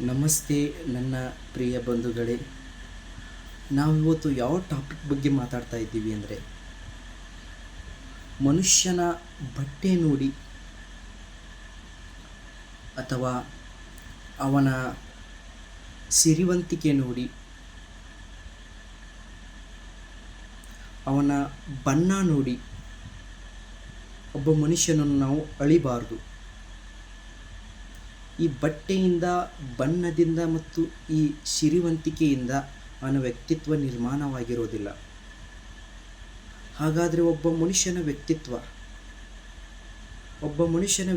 ನಮಸ್ತೆ ನನ್ನ ಪ್ರಿಯ ಬಂಧುಗಳೇ. ನಾವಿವತ್ತು ಯಾವ ಟಾಪಿಕ್ ಬಗ್ಗೆ ಮಾತಾಡ್ತಾ ಇದ್ದೀವಿ ಅಂದರೆ, ಮನುಷ್ಯನ ಬಟ್ಟೆ ನೋಡಿ ಅಥವಾ ಅವನ ಸಿರಿವಂತಿಕೆ ನೋಡಿ, ಅವನ ಬಣ್ಣ ನೋಡಿ ಒಬ್ಬ ಮನುಷ್ಯನನ್ನು ನಾವು ಅಳಿಬಾರ್ದು. ಈ ಬಟ್ಟೆಯಿಂದ, ಬಣ್ಣದಿಂದ ಮತ್ತು ಈ ಸಿರಿವಂತಿಕೆಯಿಂದ ಅವನ ವ್ಯಕ್ತಿತ್ವ ನಿರ್ಮಾಣವಾಗಿರೋದಿಲ್ಲ. ಹಾಗಾದರೆ ಒಬ್ಬ ಮನುಷ್ಯನ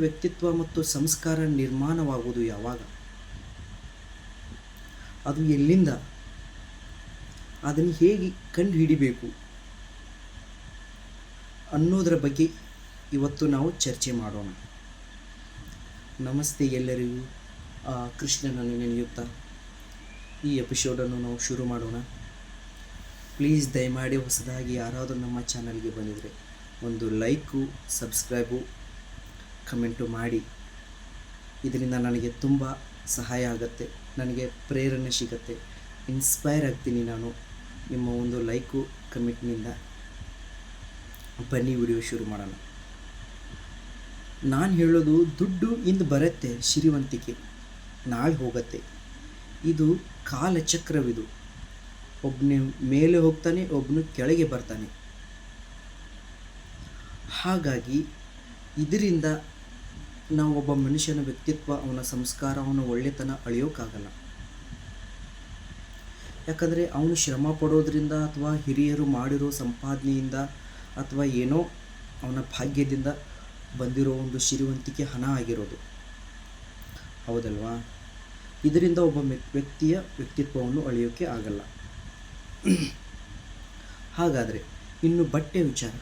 ವ್ಯಕ್ತಿತ್ವ ಮತ್ತು ಸಂಸ್ಕಾರ ನಿರ್ಮಾಣವಾಗುವುದು ಯಾವಾಗ? ಅದು ಎಲ್ಲಿಂದ? ಅದನ್ನು ಹೇಗೆ ಕಂಡು ಹಿಡಿಬೇಕು ಅನ್ನೋದರ ಬಗ್ಗೆ ಇವತ್ತು ನಾವು ಚರ್ಚೆ ಮಾಡೋಣ. ನಮಸ್ತೆ ಎಲ್ಲರಿಗೂ. ಕೃಷ್ಣನನ್ನು ನೆನೆಯುತ್ತಾ ಈ ಎಪಿಸೋಡನ್ನು ನಾವು ಶುರು ಮಾಡೋಣ. ಪ್ಲೀಸ್ ದಯಮಾಡಿ ಹೊಸದಾಗಿ ಯಾರಾದರೂ ನಮ್ಮ ಚಾನಲ್ಗೆ ಬಂದಿದ್ದರೆ ಒಂದು ಲೈಕು, ಸಬ್ಸ್ಕ್ರೈಬು, ಕಮೆಂಟು ಮಾಡಿ. ಇದರಿಂದ ನನಗೆ ತುಂಬ ಸಹಾಯ ಆಗುತ್ತೆ, ನನಗೆ ಪ್ರೇರಣೆ ಸಿಗುತ್ತೆ, ಇನ್ಸ್ಪೈರ್ ಆಗ್ತೀನಿ ನಾನು ನಿಮ್ಮ ಒಂದು ಲೈಕು ಕಮೆಂಟ್ನಿಂದ. ಬನ್ನಿ ವಿಡಿಯೋ ಶುರು ಮಾಡೋಣ. ನಾನು ಹೇಳೋದು, ದುಡ್ಡು ಇಂದು ಬರುತ್ತೆ, ಸಿರಿವಂತಿಕೆ ನಾಳೆ ಹೋಗುತ್ತೆ. ಇದು ಕಾಲಚಕ್ರವಿದು. ಒಬ್ಬನೇ ಮೇಲೆ ಹೋಗ್ತಾನೆ, ಒಬ್ಬನು ಕೆಳಗೆ ಬರ್ತಾನೆ. ಹಾಗಾಗಿ ಇದರಿಂದ ನಾವು ಒಬ್ಬ ಮನುಷ್ಯನ ವ್ಯಕ್ತಿತ್ವ, ಅವನ ಸಂಸ್ಕಾರ, ಅವನ ಒಳ್ಳೆತನ ಅಳೆಯೋಕ್ಕಾಗಲ್ಲ. ಯಾಕಂದರೆ ಅವನು ಶ್ರಮ ಪಡೋದ್ರಿಂದ ಅಥವಾ ಹಿರಿಯರು ಮಾಡಿರೋ ಸಂಪಾದನೆಯಿಂದ ಅಥವಾ ಏನೋ ಅವನ ಭಾಗ್ಯದಿಂದ ಬಂದಿರೋ ಒಂದು ಸಿರಿವಂತಿಕೆ ಹಣ ಆಗಿರೋದು, ಹೌದಲ್ವಾ? ಇದರಿಂದ ಒಬ್ಬ ವ್ಯಕ್ತಿಯ ವ್ಯಕ್ತಿತ್ವವನ್ನು ಅಳೆಯೋಕ್ಕೆ ಆಗಲ್ಲ. ಹಾಗಾದರೆ ಇನ್ನು ಬಟ್ಟೆ ವಿಚಾರ.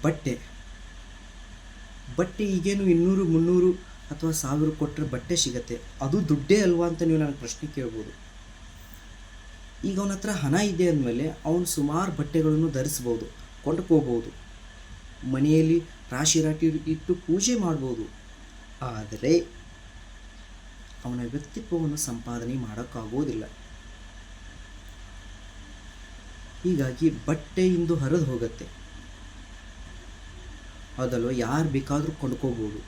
ಬಟ್ಟೆ ಈಗೇನು 200, 300 ಅಥವಾ 1000 ಕೊಟ್ಟರೆ ಬಟ್ಟೆ ಸಿಗತ್ತೆ, ಅದು ದುಡ್ಡೇ ಅಲ್ವಾ ಅಂತ ನೀವು ನನಗೆ ಪ್ರಶ್ನೆ ಕೇಳ್ಬೋದು. ಈಗ ಅವನ ಹತ್ರ ಹಣ ಇದೆ ಅಂದಮೇಲೆ ಅವನು ಸುಮಾರು ಬಟ್ಟೆಗಳನ್ನು ಧರಿಸ್ಬೋದು, ಕೊಂಡ್ಕೋಬೋದು, ಮನೆಯಲ್ಲಿ ರಾಶಿ ಇಟ್ಟು ಪೂಜೆ ಮಾಡ್ಬೋದು. ಆದರೆ ಅವನ ವ್ಯಕ್ತಿತ್ವವನ್ನು ಸಂಪಾದನೆ ಮಾಡೋಕ್ಕಾಗೋದಿಲ್ಲ. ಹೀಗಾಗಿ ಬಟ್ಟೆ ಇಂದು ಹರಿದು ಹೋಗುತ್ತೆ, ಹೌದಲ್ವ? ಯಾರು ಬೇಕಾದರೂ ಕೊಂಡ್ಕೋಬೋದು.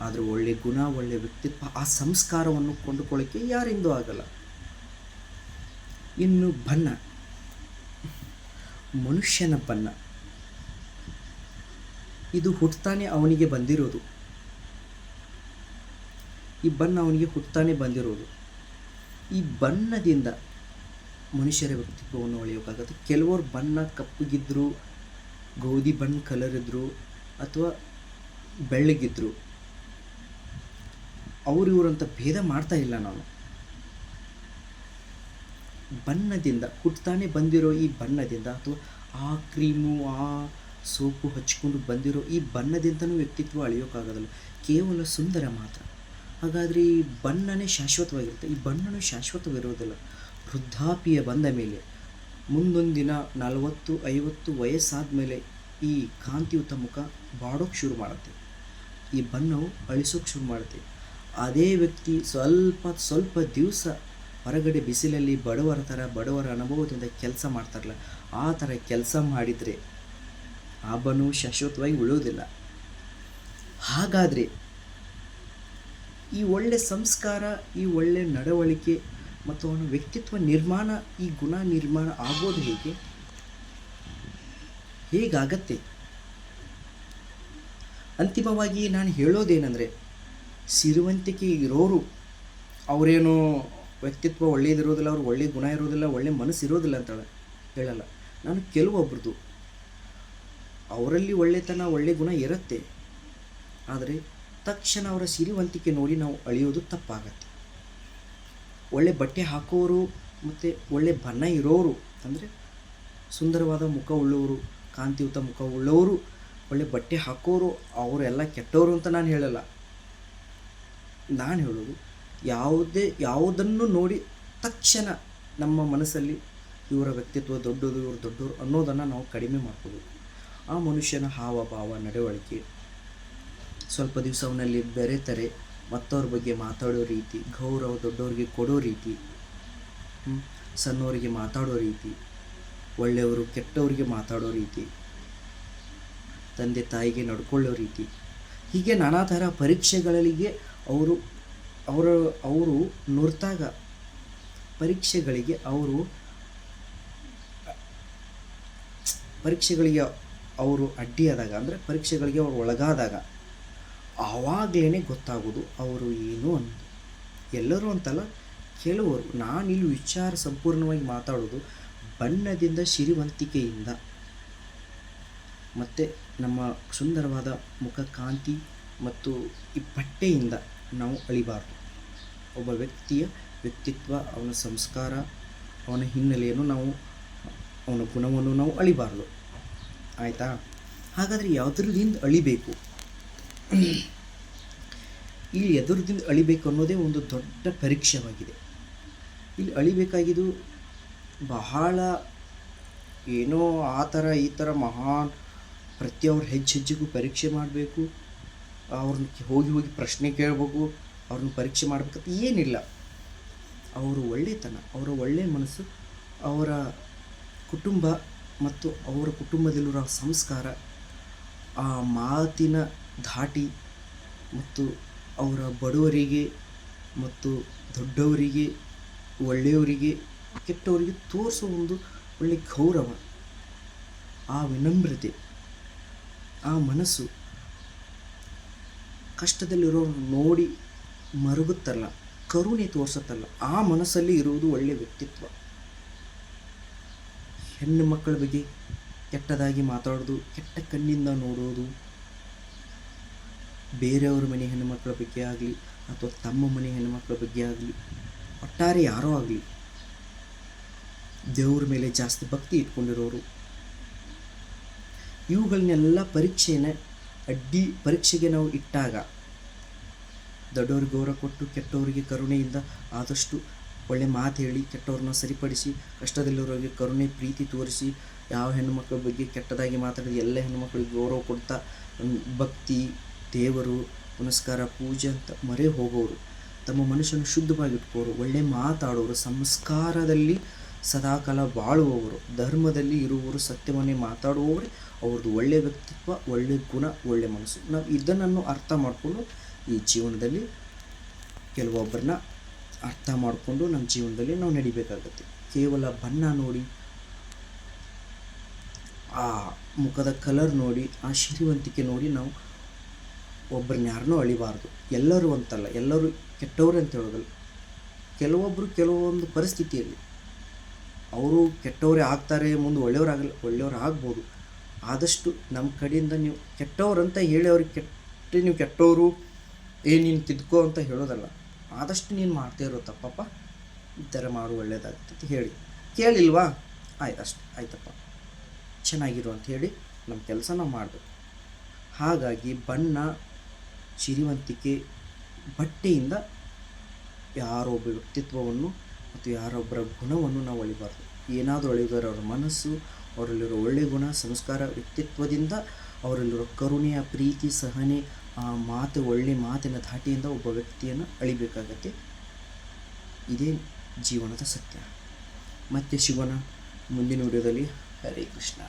ಆದರೆ ಒಳ್ಳೆ ಗುಣ, ಒಳ್ಳೆ ವ್ಯಕ್ತಿತ್ವ, ಆ ಸಂಸ್ಕಾರವನ್ನು ಕೊಂಡುಕೊಳ್ಳೋಕ್ಕೆ ಯಾರಿಂದೂ ಆಗಲ್ಲ. ಇನ್ನು ಬಣ್ಣ, ಮನುಷ್ಯನ ಬಣ್ಣ, ಇದು ಹುಟ್ಟುತ್ತಾನೆ ಅವನಿಗೆ ಬಂದಿರೋದು. ಈ ಬಣ್ಣ ಅವನಿಗೆ ಹುಟ್ಟುತ್ತಾನೆ ಬಂದಿರೋದು. ಈ ಬಣ್ಣದಿಂದ ಮನುಷ್ಯರ ವ್ಯಕ್ತಿತ್ವವನ್ನು ಅಳೆಯೋಕ್ಕಾಗುತ್ತೆ. ಕೆಲವರು ಬಣ್ಣ ಕಪ್ಪಗಿದ್ರು, ಗೋಧಿ ಬಣ್ಣ ಕಲರ್ ಇದ್ದರು, ಅಥವಾ ಬೆಳ್ಳಗಿದ್ರು, ಇವರಂತ ಭೇದ ಮಾಡ್ತಾ ಇಲ್ಲ ನಾನು. ಬಣ್ಣದಿಂದ ಹುಟ್ಟುತ್ತಾನೆ ಬಂದಿರೋ ಈ ಬಣ್ಣದಿಂದ, ಅಥವಾ ಆ ಕ್ರೀಮು, ಆ ಸೋಪು ಹಚ್ಕೊಂಡು ಬಂದಿರೋ ಈ ಬಣ್ಣದಿಂದನೂ ವ್ಯಕ್ತಿತ್ವ ಅಳೆಯೋಕ್ಕಾಗೋದಿಲ್ಲ, ಕೇವಲ ಸುಂದರ ಮಾತ್ರ. ಹಾಗಾದರೆ ಈ ಬಣ್ಣನೇ ಶಾಶ್ವತವಾಗಿರುತ್ತೆ. ಈ ಬಣ್ಣನೂ ಶಾಶ್ವತವಿರೋದಿಲ್ಲ. ವೃದ್ಧಾಪ್ಯ ಬಂದ ಮೇಲೆ, ಮುಂದೊಂದು ದಿನ 40, 50 ವಯಸ್ಸಾದ ಮೇಲೆ ಈ ಕಾಂತಿಯುತ ಮುಖ ಬಾಡೋಕ್ಕೆ ಶುರು ಮಾಡುತ್ತೆ, ಈ ಬಣ್ಣವು ಅಳಿಸೋಕ್ಕೆ ಶುರು ಮಾಡುತ್ತೆ. ಅದೇ ವ್ಯಕ್ತಿ ಸ್ವಲ್ಪ ದಿವಸ ಹೊರಗಡೆ ಬಿಸಿಲಲ್ಲಿ ಬಡವರ ಅನುಭವದಿಂದ ಕೆಲಸ ಮಾಡ್ತಾರಲ್ಲ, ಆ ಥರ ಕೆಲಸ ಮಾಡಿದರೆ ಆ ಬಣ್ಣವು ಶಾಶ್ವತವಾಗಿ ಉಳಿಯೋದಿಲ್ಲ. ಹಾಗಾದರೆ ಈ ಒಳ್ಳೆ ಸಂಸ್ಕಾರ, ಈ ಒಳ್ಳೆ ನಡವಳಿಕೆ ಮತ್ತು ಅವನ ವ್ಯಕ್ತಿತ್ವ ನಿರ್ಮಾಣ, ಈ ಗುಣ ನಿರ್ಮಾಣ ಆಗೋದು ಹೇಗಾಗತ್ತೆ? ಅಂತಿಮವಾಗಿ ನಾನು ಹೇಳೋದೇನೆಂದರೆ, ಸಿರಿವಂತಿಕೆ ಇರೋರು ಅವರೇನು ವ್ಯಕ್ತಿತ್ವ ಒಳ್ಳೆಯದಿರೋದಿಲ್ಲ, ಅವ್ರು ಒಳ್ಳೆಯ ಗುಣ ಇರೋದಿಲ್ಲ, ಒಳ್ಳೆಯ ಮನಸ್ಸು ಇರೋದಿಲ್ಲ ಅಂತ ಹೇಳಲ್ಲ ನಾನು. ಕೆಲವೊಬ್ರದ್ದು ಅವರಲ್ಲಿ ಒಳ್ಳೆತನ, ಒಳ್ಳೆಯ ಗುಣ ಇರುತ್ತೆ, ಆದರೆ ತಕ್ಷಣ ಅವರ ಸಿರಿವಂತಿಕೆ ನೋಡಿ ನಾವು ಅಳೆಯೋದು ತಪ್ಪಾಗತ್ತೆ. ಒಳ್ಳೆ ಬಟ್ಟೆ ಹಾಕೋರು ಮತ್ತು ಒಳ್ಳೆ ಬಣ್ಣ ಇರೋರು, ಅಂದರೆ ಸುಂದರವಾದ ಮುಖ ಉಳ್ಳವರು, ಕಾಂತಿಯುತ ಮುಖ ಉಳ್ಳವರು, ಒಳ್ಳೆ ಬಟ್ಟೆ ಹಾಕೋರು, ಅವರೆಲ್ಲ ಕೆಟ್ಟವರು ಅಂತ ನಾನು ಹೇಳಲ್ಲ. ನಾನು ಹೇಳೋದು, ಯಾವುದನ್ನು ನೋಡಿ ತಕ್ಷಣ ನಮ್ಮ ಮನಸ್ಸಲ್ಲಿ ಇವರ ವ್ಯಕ್ತಿತ್ವ ದೊಡ್ಡದು, ಇವರು ದೊಡ್ಡವರು ಅನ್ನೋದನ್ನು ನಾವು ಕಡಿಮೆ ಮಾಡ್ಕೋಬೇಕು. ಆ ಮನುಷ್ಯನ ಹಾವಭಾವ, ನಡವಳಿಕೆ ಸ್ವಲ್ಪ ದಿವಸ ಅವನಲ್ಲಿ ಬೆರೆತರೆ ಮತ್ತವ್ರ ಬಗ್ಗೆ ಮಾತಾಡೋ ರೀತಿ, ಗೌರವ ದೊಡ್ಡವ್ರಿಗೆ ಕೊಡೋ ರೀತಿ, ಸಣ್ಣವರಿಗೆ ಮಾತಾಡೋ ರೀತಿ, ಒಳ್ಳೆಯವರು ಕೆಟ್ಟವರಿಗೆ ಮಾತಾಡೋ ರೀತಿ, ತಂದೆ ತಾಯಿಗೆ ನಡ್ಕೊಳ್ಳೋ ರೀತಿ, ಹೀಗೆ ನಾನಾ ಥರ ಪರೀಕ್ಷೆಗಳಿಗೆ ಅವರು ಅವರು ಅವರು ನುರ್ತಾಗ ಪರೀಕ್ಷೆಗಳಿಗೆ ಅವರು ಅಡ್ಡಿಯಾದಾಗ, ಅಂದರೆ ಪರೀಕ್ಷೆಗಳಿಗೆ ಅವರು ಒಳಗಾದಾಗ ಆವಾಗಲೇ ಗೊತ್ತಾಗೋದು ಅವರು ಏನು ಅಂತ. ಎಲ್ಲರೂ ಅಂತಲ್ಲ, ಕೆಲವರು. ನಾನಿಲ್ಲಿ ವಿಚಾರ ಸಂಪೂರ್ಣವಾಗಿ ಮಾತಾಡೋದು ಬಣ್ಣದಿಂದ, ಸಿರಿವಂತಿಕೆಯಿಂದ ಮತ್ತು ನಮ್ಮ ಸುಂದರವಾದ ಮುಖಕಾಂತಿ ಮತ್ತು ಈ ಬಟ್ಟೆಯಿಂದ ನಾವು ಅಳಿಬಾರ್ದು. ಒಬ್ಬ ವ್ಯಕ್ತಿಯ ವ್ಯಕ್ತಿತ್ವ, ಅವನ ಸಂಸ್ಕಾರ, ಅವನ ಹಿನ್ನೆಲೆಯನ್ನು ಅವನ ಗುಣವನ್ನು ನಾವು ಅಳಿಬಾರ್ದು. ಆಯಿತಾ? ಹಾಗಾದರೆ ಯಾವುದರಿಂದ ಅಳಿಬೇಕು? ಇಲ್ಲಿ ಎದುರದಿಂದ ಅಳಿಬೇಕು ಅನ್ನೋದೇ ಒಂದು ದೊಡ್ಡ ಪರೀಕ್ಷೆಯಾಗಿದೆ. ಇಲ್ಲಿ ಅಳಿಬೇಕಾಗಿದ್ದು ಬಹಳ ಏನೋ ಆ ಥರ ಈ ಥರ ಮಹಾನ್ ಪ್ರತಿಯೊಬ್ಬರು ಹೆಜ್ಜೆಗೂ ಪರೀಕ್ಷೆ ಮಾಡಬೇಕು, ಅವ್ರನ್ನ ಹೋಗಿ ಪ್ರಶ್ನೆ ಕೇಳಬೇಕು, ಅವ್ರನ್ನ ಪರೀಕ್ಷೆ ಮಾಡಬೇಕಂತ ಏನಿಲ್ಲ. ಅವರು ಒಳ್ಳೆತನ, ಅವರ ಒಳ್ಳೆಯ ಮನಸ್ಸು, ಅವರ ಕುಟುಂಬ ಮತ್ತು ಅವರ ಕುಟುಂಬದಲ್ಲಿರೋ ಸಂಸ್ಕಾರ, ಆ ಮಾತಿನ ಧಾಟಿ ಮತ್ತು ಅವರ ಬಡವರಿಗೆ ಮತ್ತು ದೊಡ್ಡವರಿಗೆ, ಒಳ್ಳೆಯವರಿಗೆ ಕೆಟ್ಟವರಿಗೆ ತೋರಿಸೋ ಒಂದು ಒಳ್ಳೆಯ ಗೌರವ, ಆ ವಿನಮ್ರತೆ, ಆ ಮನಸ್ಸು, ಕಷ್ಟದಲ್ಲಿರೋರು ನೋಡಿ ಮರುಗುತ್ತಲ್ಲ, ಕರುಣೆ ತೋರಿಸುತ್ತಲ್ಲ, ಆ ಮನಸ್ಸಲ್ಲಿ ಇರುವುದು ಒಳ್ಳೆಯ ವ್ಯಕ್ತಿತ್ವ. ಹೆಣ್ಣು ಮಕ್ಕಳ ಬಗ್ಗೆ ಕೆಟ್ಟದಾಗಿ ಮಾತಾಡೋದು, ಕೆಟ್ಟ ಕಣ್ಣಿಂದ ನೋಡೋದು, ಬೇರೆಯವ್ರ ಮನೆ ಹೆಣ್ಣುಮಕ್ಕಳ ಬಗ್ಗೆ ಆಗಲಿ ಅಥವಾ ತಮ್ಮ ಮನೆ ಹೆಣ್ಣುಮಕ್ಕಳ ಬಗ್ಗೆ ಆಗಲಿ, ಒಟ್ಟಾರೆ ಯಾರೋ ಆಗಲಿ, ದೇವ್ರ ಮೇಲೆ ಜಾಸ್ತಿ ಭಕ್ತಿ ಇಟ್ಕೊಂಡಿರೋರು, ಇವುಗಳನ್ನೆಲ್ಲ ಪರೀಕ್ಷೆಗೆ ನಾವು ಇಟ್ಟಾಗ ದೊಡ್ಡವ್ರಿಗೆ ಗೌರವ ಕೊಟ್ಟು, ಕೆಟ್ಟವರಿಗೆ ಕರುಣೆಯಿಂದ ಆದಷ್ಟು ಒಳ್ಳೆ ಮಾತು ಹೇಳಿ, ಕೆಟ್ಟವ್ರನ್ನ ಸರಿಪಡಿಸಿ, ಕಷ್ಟದಲ್ಲಿರೋರಿಗೆ ಕರುಣೆ ಪ್ರೀತಿ ತೋರಿಸಿ, ಯಾವ ಹೆಣ್ಣುಮಕ್ಕಳ ಬಗ್ಗೆ ಕೆಟ್ಟದಾಗಿ ಮಾತಾಡಿದ ಎಲ್ಲ ಹೆಣ್ಣುಮಕ್ಕಳಿಗೆ ಗೌರವ ಕೊಡ್ತಾ, ಭಕ್ತಿ, ದೇವರು, ಪುನಸ್ಕಾರ, ಪೂಜೆ ಅಂತ ಮರೆ ಹೋಗೋರು, ತಮ್ಮ ಮನುಷ್ಯನ ಶುದ್ಧವಾಗಿಟ್ಕೋರು, ಒಳ್ಳೆ ಮಾತಾಡೋರು, ಸಂಸ್ಕಾರದಲ್ಲಿ ಸದಾಕಾಲ ಬಾಳುವವರು, ಧರ್ಮದಲ್ಲಿ ಇರುವವರು, ಸತ್ಯವನ್ನೇ ಮಾತಾಡುವವರೇ ಅವ್ರದ್ದು ಒಳ್ಳೆಯ ವ್ಯಕ್ತಿತ್ವ, ಒಳ್ಳೆಯ ಗುಣ, ಒಳ್ಳೆಯ ಮನಸ್ಸು. ನಾವು ಇದನ್ನು ಅರ್ಥ ಮಾಡಿಕೊಂಡು ಈ ಜೀವನದಲ್ಲಿ ಕೆಲವೊಬ್ಬರನ್ನ ಅರ್ಥ ಮಾಡಿಕೊಂಡು ನಮ್ಮ ಜೀವನದಲ್ಲಿ ನಾವು ನಡಿಬೇಕಾಗತ್ತೆ. ಕೇವಲ ಬಣ್ಣ ನೋಡಿ, ಆ ಮುಖದ ಕಲರ್ ನೋಡಿ, ಆ ಸಿರಿವಂತಿಕೆ ನೋಡಿ ನಾವು ಒಬ್ಬರನ್ನ ಯಾರನ್ನೂ ಅಳಿಬಾರ್ದು. ಎಲ್ಲರೂ ಅಂತಲ್ಲ, ಎಲ್ಲರೂ ಕೆಟ್ಟವರು ಅಂತ ಹೇಳೋದಲ್ಲ. ಕೆಲವೊಬ್ಬರು ಕೆಲವೊಂದು ಪರಿಸ್ಥಿತಿಯಲ್ಲಿ ಅವರು ಕೆಟ್ಟವರೇ ಆಗ್ತಾರೆ, ಮುಂದೆ ಒಳ್ಳೆಯವರು ಆಗ್ಬೋದು. ಆದಷ್ಟು ನಮ್ಮ ಕಡೆಯಿಂದ ನೀವು ಕೆಟ್ಟವ್ರಂತ ಹೇಳಿ ಅವ್ರಿಗೆ ನೀವು ಕೆಟ್ಟವರು, ನೀನು ತಿದ್ಕೋ ಅಂತ ಹೇಳೋದಲ್ಲ. ಆದಷ್ಟು ನೀನು ಮಾಡ್ತಾ ಇರೋ ತಪ್ಪಪ್ಪ, ಈ ಥರ ಮಾಡು ಒಳ್ಳೇದಾಗ್ತದೆ ಹೇಳಿ. ಕೇಳಿಲ್ವಾ? ಆಯ್ತಪ್ಪ, ಚೆನ್ನಾಗಿರು ಅಂತ ಹೇಳಿ ನಮ್ಮ ಕೆಲಸ ನಾವು ಮಾಡಬೇಕು. ಹಾಗಾಗಿ ಬಣ್ಣ, ಸಿರಿವಂತಿಕೆ, ಬಟ್ಟೆಯಿಂದ ಯಾರೊಬ್ಬ ವ್ಯಕ್ತಿತ್ವವನ್ನು ಮತ್ತು ಯಾರೊಬ್ಬರ ಗುಣವನ್ನು ನಾವು ಅಳಿಬಾರ್ದು. ಏನಾದರೂ ಅಳಿದರೆ ಅವರ ಮನಸ್ಸು, ಅವರಲ್ಲಿರೋ ಒಳ್ಳೆಯ ಗುಣ, ಸಂಸ್ಕಾರ, ವ್ಯಕ್ತಿತ್ವದಿಂದ ಅವರಲ್ಲಿರೋ ಕರುಣೆಯ ಪ್ರೀತಿ, ಸಹನೆ, ಆ ಮಾತು, ಒಳ್ಳೆಯ ಮಾತಿನ ಧಾಟಿಯಿಂದ ಒಬ್ಬ ವ್ಯಕ್ತಿಯನ್ನು ಅಳಿಬೇಕಾಗತ್ತೆ. ಇದೇ ಜೀವನದ ಸತ್ಯ. ಮತ್ತೆ ಸಿಗೋಣ ಮುಂದಿನ ವಿಡಿಯೋದಲ್ಲಿ. ಹರೇ ಕೃಷ್ಣ.